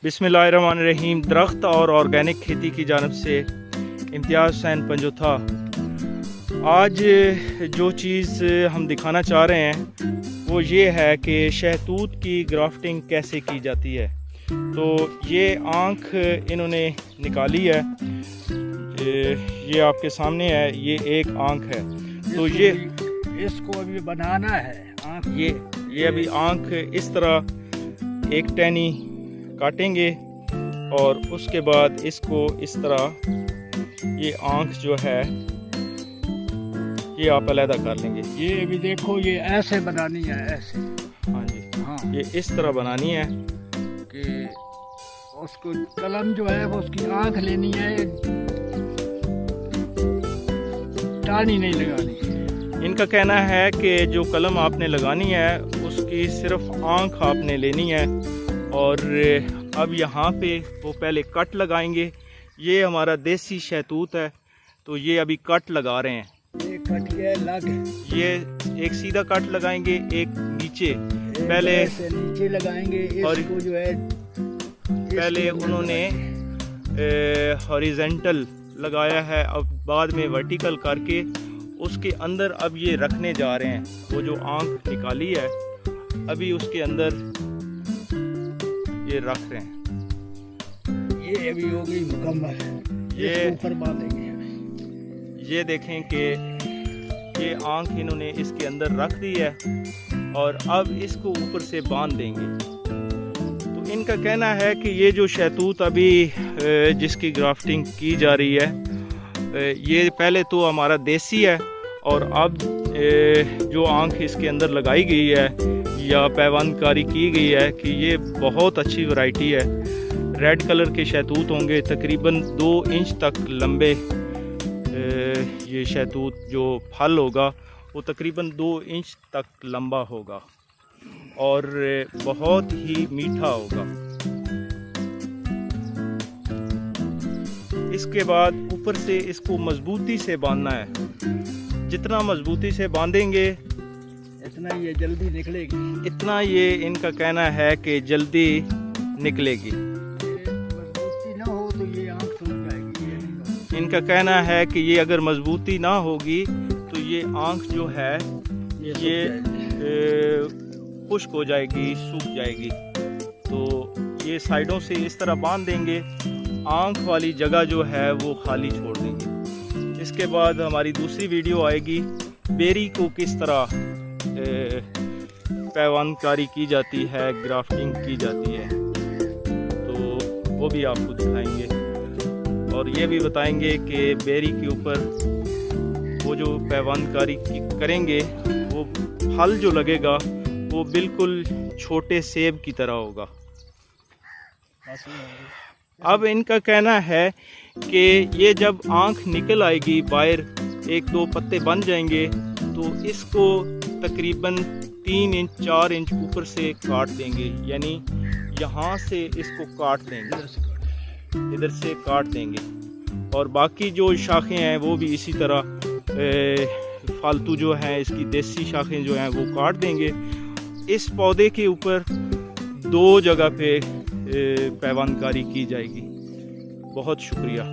बिस्मिल्लाहिर्रहमानिर्रहीम। दरख्त और ऑर्गेनिक खेती की जानिब से इम्तियाज़ हुसैन पंजोथा। आज जो चीज़ हम दिखाना चाह रहे हैं वो ये है कि शहतूत की ग्राफ्टिंग कैसे की जाती है। तो ये आँख इन्होंने निकाली है, ये आपके सामने है, ये एक आँख है। तो ये इसको अभी बनाना है आँख। ये अभी आँख इस तरह एक टहनी काटेंगे और उसके बाद इसको इस तरह ये आँख जो है ये आप अलहदा कर लेंगे। ये अभी देखो, ये ऐसे बनानी है, ऐसे। हाँ जी, हाँ, ये इस तरह बनानी है कि उसको कलम जो है वो उसकी आँख लेनी है, टानी नहीं लगानी। इनका कहना है कि जो कलम आपने लगानी है उसकी सिर्फ आँख आपने लेनी है। और अब यहाँ पे वो पहले कट लगाएंगे। ये हमारा देसी शहतूत है, तो ये अभी कट लगा रहे हैं। ये कट के लग, ये एक सीधा कट लगाएंगे, एक नीचे पहले से नीचे लगाएंगे। और इसको जो है पहले उन्होंने हॉरिजेंटल लगाया है, अब बाद में वर्टिकल करके उसके अंदर अब ये रखने जा रहे हैं। वो जो आँख निकाली है अभी उसके अंदर ये रख रहे हैं। ये अभी हो गई मुकम्मल। ये ऊपर बांधेंगे। ये देखें कि ये आँख इन्होंने इसके अंदर रख दी है और अब इसको ऊपर से बांध देंगे। तो इनका कहना है कि ये जो शहतूत अभी जिसकी ग्राफ्टिंग की जा रही है ये पहले तो हमारा देसी है और अब जो आँख इसके अंदर लगाई गई है या पैवानकारी की गई है कि ये बहुत अच्छी वैरायटी है। रेड कलर के शहतूत होंगे, तकरीबन 2 इंच तक लंबे। ये शहतूत जो फल होगा वो तकरीबन 2 इंच तक लंबा होगा और बहुत ही मीठा होगा। इसके बाद ऊपर से इसको मजबूती से बांधना है। जितना मजबूती से बांधेंगे इतना ये जल्दी निकलेगी। इतना ये इनका कहना है कि जल्दी निकलेगी। मजबूती ना हो तो ये आँख सूख जाएगी। इनका कहना है कि ये अगर मजबूती ना होगी तो ये आँख जो है ये खुश्क हो जाएगी, सूख जाएगी। तो ये साइडों से इस तरह बांध देंगे, आँख वाली जगह जो है वो खाली छोड़ देंगे। इसके बाद हमारी दूसरी वीडियो आएगी, बेरी को किस तरह पैवानकारी की जाती है, ग्राफ्टिंग की जाती है, तो वो भी आपको दिखाएंगे और ये भी बताएंगे कि बेरी के ऊपर वो जो पैवानकारी करेंगे वो फल जो लगेगा वो बिल्कुल छोटे सेब की तरह होगा। अब इनका कहना है कि ये जब आँख निकल आएगी बाहर, 1-2 पत्ते बन जाएंगे, तो इसको तकरीबन 3 इंच 4 इंच ऊपर से काट देंगे। यानी यहाँ से इसको काट देंगे, इधर से काट देंगे और बाकी जो शाखें हैं वो भी इसी तरह फालतू जो हैं इसकी देसी शाखें जो हैं वो काट देंगे। इस पौधे के ऊपर 2 जगह पे पैवानकारी की जाएगी। बहुत शुक्रिया।